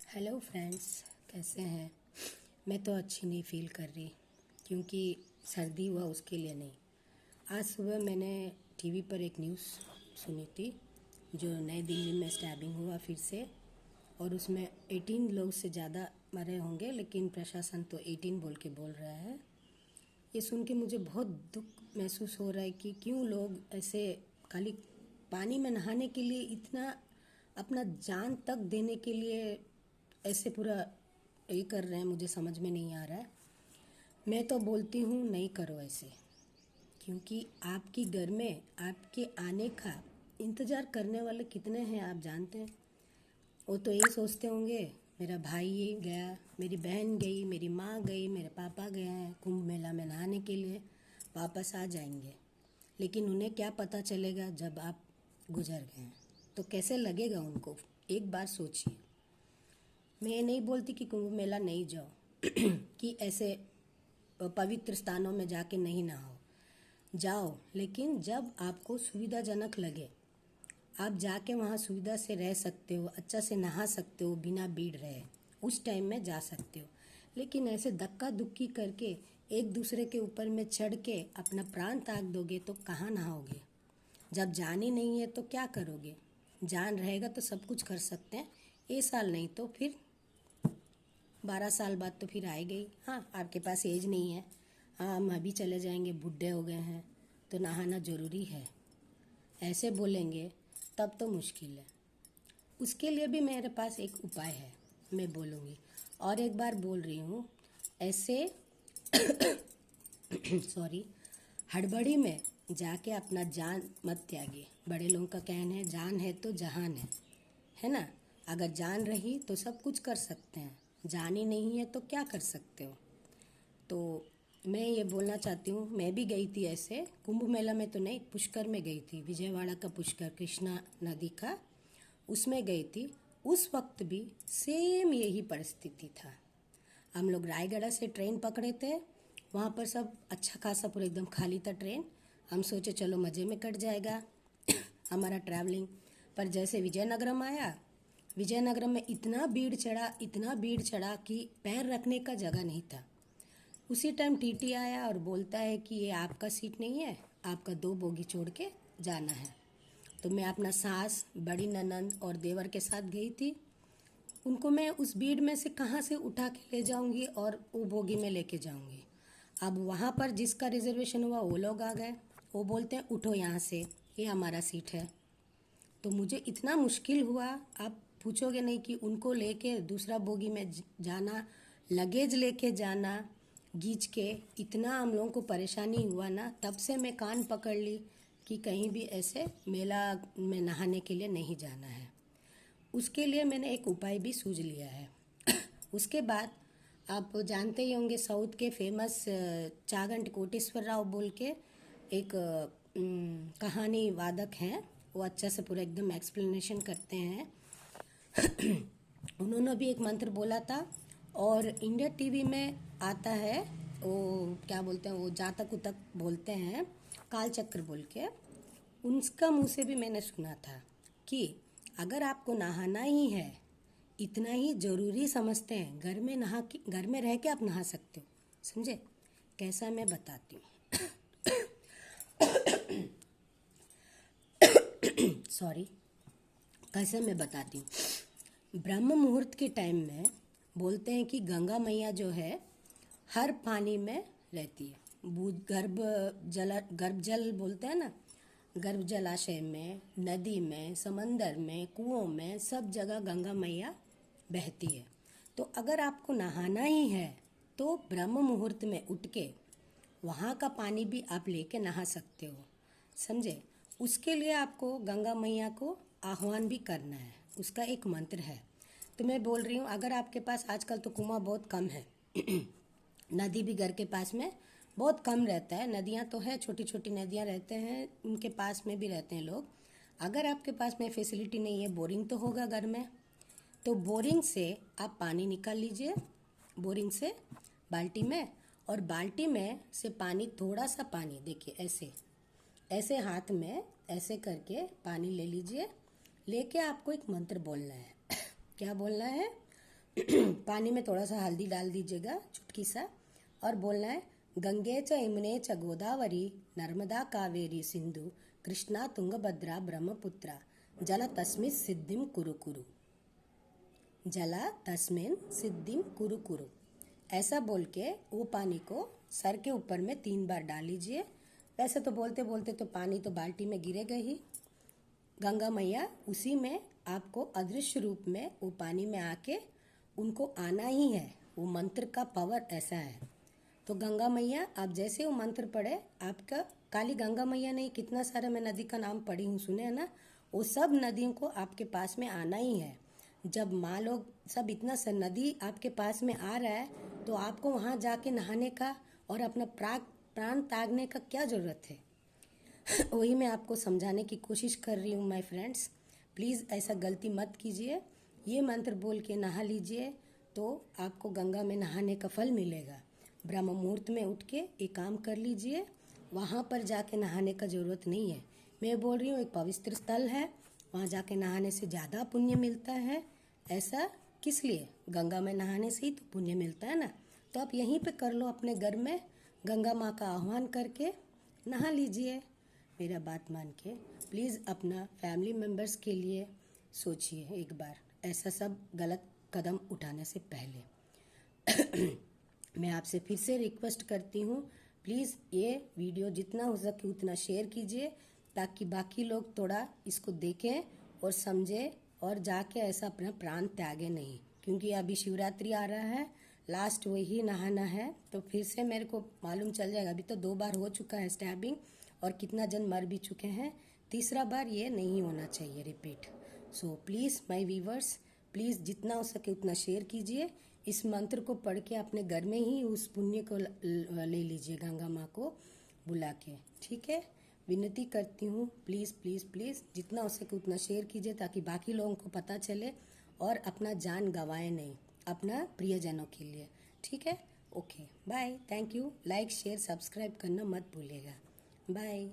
Hello friends, कैसे हैं। मैं तो अच्छी नहीं फील कर रही क्योंकि सर्दी हुआ उसके लिए नहीं। आज सुबह मैंने टीवी पर एक न्यूज़ सुनी थी जो नई दिल्ली में स्टैबिंग हुआ फिर से, और उसमें 18 लोग से ज़्यादा मरे होंगे, लेकिन प्रशासन तो 18 बोल के बोल रहा है। ये सुन के मुझे बहुत दुख महसूस हो रहा है कि क्यों लोग ऐसे खाली पानी में नहाने के लिए इतना अपना जान तक देने के लिए ऐसे पूरा ये कर रहे हैं। मुझे समझ में नहीं आ रहा है। मैं तो बोलती हूँ नहीं करो ऐसे, क्योंकि आपकी घर में आपके आने का इंतज़ार करने वाले कितने हैं आप जानते हैं। वो तो यही सोचते होंगे मेरा भाई गया, मेरी बहन गई, मेरी माँ गई, मेरे पापा गए हैं कुंभ मेला में नहाने के लिए, वापस आ जाएंगे। लेकिन उन्हें क्या पता चलेगा जब आप गुजर गए हैं तो कैसे लगेगा उनको। एक बार सोचिए। मैं ये नहीं बोलती कि कुंभ मेला नहीं जाओ कि ऐसे पवित्र स्थानों में जाके नहीं नहाओ, जाओ, लेकिन जब आपको सुविधाजनक लगे, आप जाके वहाँ सुविधा से रह सकते हो, अच्छा से नहा सकते हो, बिना भीड़ रहे, उस टाइम में जा सकते हो। लेकिन ऐसे धक्का धुक्की करके एक दूसरे के ऊपर में चढ़ के अपना प्राण त्याग दोगे तो कहाँ नहाओगे। जब जान ही नहीं है तो क्या करोगे। जान रहेगा तो सब कुछ कर सकते हैं। ये साल नहीं तो फिर 12 साल बाद तो फिर आए गई। हाँ, आपके पास एज नहीं है, हाँ हम अभी चले जाएंगे, बूढ़े हो गए हैं तो नहाना ज़रूरी है, ऐसे बोलेंगे तब तो मुश्किल है। उसके लिए भी मेरे पास एक उपाय है, मैं बोलूँगी। और एक बार बोल रही हूँ, ऐसे सॉरी, हड़बड़ी में जाके अपना जान मत त्यागिए। बड़े लोगों का कहना है जान है तो जहान है ना। अगर जान रही तो सब कुछ कर सकते हैं, जान ही नहीं है तो क्या कर सकते हो। तो मैं ये बोलना चाहती हूँ, मैं भी गई थी ऐसे कुंभ मेला में तो नहीं, पुष्कर में गई थी, विजयवाड़ा का पुष्कर, कृष्णा नदी का, उसमें गई थी। उस वक्त भी सेम यही परिस्थिति था। हम लोग रायगढ़ से ट्रेन पकड़े थे, वहाँ पर सब अच्छा खासा पूरा एकदम खाली था ट्रेन। हम सोचे चलो मज़े में कट जाएगा हमारा ट्रैवलिंग। पर जैसे विजयनगरम आया, विजयनगरम में इतना भीड़ चढ़ा कि पैर रखने का जगह नहीं था। उसी टाइम टीटी आया और बोलता है कि ये आपका सीट नहीं है, आपका 2 बोगी छोड़ के जाना है। तो मैं अपना सास, बड़ी ननंद और देवर के साथ गई थी। उनको मैं उस भीड़ में से कहाँ से उठा के ले जाऊंगी और वो बोगी में लेके जाऊंगी। अब वहाँ पर जिसका रिजर्वेशन हुआ वो लोग आ गए, वो बोलते हैं उठो यहाँ से, ये हमारा सीट है। तो मुझे इतना मुश्किल हुआ, आप पूछोगे नहीं कि उनको लेके दूसरा बोगी में जाना, लगेज लेके जाना, गीच के, इतना हम लोगों को परेशानी हुआ ना। तब से मैं कान पकड़ ली कि कहीं भी ऐसे मेला में नहाने के लिए नहीं जाना है। उसके लिए मैंने एक उपाय भी सूझ लिया है उसके बाद आप जानते ही होंगे, साउथ के फेमस चागंट कोटेश्वर राव बोल के एक कहानी वादक हैं, वो अच्छा से पूरा एकदम एक्सप्लेनेशन करते हैं उन्होंने भी एक मंत्र बोला था, और इंडिया टीवी में आता है, वो क्या बोलते हैं, वो जातक उतक बोलते हैं, कालचक्र बोल के, उनका मुँह से भी मैंने सुना था कि अगर आपको नहाना ही है, इतना ही ज़रूरी समझते हैं, घर में रह के आप नहा सकते हो। समझे कैसा, मैं बताती हूँ सॉरी, कैसे मैं बताती हूँ। ब्रह्म मुहूर्त के टाइम में बोलते हैं कि गंगा मैया जो है हर पानी में रहती है। गर्भ जल बोलते हैं ना, गर्भ जलाशय में, नदी में, समंदर में, कुओं में, सब जगह गंगा मैया बहती है। तो अगर आपको नहाना ही है तो ब्रह्म मुहूर्त में उठ के वहाँ का पानी भी आप लेके नहा सकते हो। समझे। उसके लिए आपको गंगा मैया को आह्वान भी करना है, उसका एक मंत्र है। तो मैं बोल रही हूँ, अगर आपके पास, आजकल तो कुआं बहुत कम है नदी भी घर के पास में बहुत कम रहता है, नदियाँ तो है, छोटी छोटी नदियाँ रहते हैं, उनके पास में भी रहते हैं लोग। अगर आपके पास में फैसिलिटी नहीं है, बोरिंग तो होगा घर में, तो बोरिंग से आप पानी निकाल लीजिए, बोरिंग से बाल्टी में, और बाल्टी में से पानी, थोड़ा सा पानी, देखिए ऐसे ऐसे हाथ में ऐसे करके पानी ले लीजिए। लेके आपको एक मंत्र बोलना है क्या बोलना है, पानी में थोड़ा सा हल्दी डाल दीजिएगा, चुटकी सा, और बोलना है गंगे च यमुने च गोदावरी नर्मदा कावेरी सिंधु कृष्णा तुंगभद्रा ब्रह्मपुत्रा जल तस्मिन् सिद्धिं कुरु कुरु। जला तस्मिन् सिद्धिं कुरु कुरु। ऐसा बोल के वो पानी को सर के ऊपर में 3 बार डाल लीजिए। वैसे तो बोलते बोलते तो पानी तो बाल्टी में गिरेगा ही। गंगा मैया उसी में आपको अदृश्य रूप में वो पानी में आके उनको आना ही है। वो मंत्र का पावर ऐसा है। तो गंगा मैया आप जैसे वो मंत्र पढ़े, आपका काली गंगा मैया नहीं, कितना सारा मैं नदी का नाम पढ़ी हूँ, सुने है ना, वो सब नदियों को आपके पास में आना ही है। जब माँ लोग सब इतना सा नदी आपके पास में आ रहा है तो आपको वहाँ जाके नहाने का और अपना प्राण त्यागने का क्या ज़रूरत है। वही मैं आपको समझाने की कोशिश कर रही हूँ माय फ्रेंड्स। प्लीज़ ऐसा गलती मत कीजिए। ये मंत्र बोल के नहा लीजिए तो आपको गंगा में नहाने का फल मिलेगा। ब्रह्म मुहूर्त में उठ के एक काम कर लीजिए, वहाँ पर जाके नहाने का ज़रूरत नहीं है। मैं बोल रही हूँ एक पवित्र स्थल है, वहाँ जाके नहाने से ज़्यादा पुण्य मिलता है। ऐसा किस लिए? गंगा में नहाने से ही तो पुण्य मिलता है ना। तो आप यहीं पे कर लो, अपने घर में गंगा माँ का आह्वान करके नहा लीजिए। मेरा बात मान के प्लीज़ अपना फैमिली मेम्बर्स के लिए सोचिए एक बार, ऐसा सब गलत कदम उठाने से पहले। मैं आपसे फिर से रिक्वेस्ट करती हूँ, प्लीज़ ये वीडियो जितना हो सके उतना शेयर कीजिए ताकि बाकी लोग थोड़ा इसको देखें और समझें और जाके ऐसा अपना प्राण त्यागे नहीं। क्योंकि अभी शिवरात्रि आ रहा है, लास्ट वही नहाना है, तो फिर से मेरे को मालूम चल जाएगा। अभी तो 2 बार हो चुका है स्टैबिंग और कितना जन मर भी चुके हैं। तीसरा बार ये नहीं होना चाहिए repeat. So please my viewers, please जितना हो सके उतना शेयर कीजिए। इस मंत्र को पढ़ के अपने घर में ही उस पुण्य को ले लीजिए, गंगा माँ को बुला के, ठीक है। विनती करती हूँ, प्लीज़ प्लीज़ प्लीज़ जितना हो सके उतना शेयर कीजिए ताकि बाकी लोगों को पता चले और अपना जान गंवाए नहीं अपना प्रियजनों के लिए, ठीक है। Okay, bye, thank you. Like share subscribe करना मत भूलिएगा। बाय।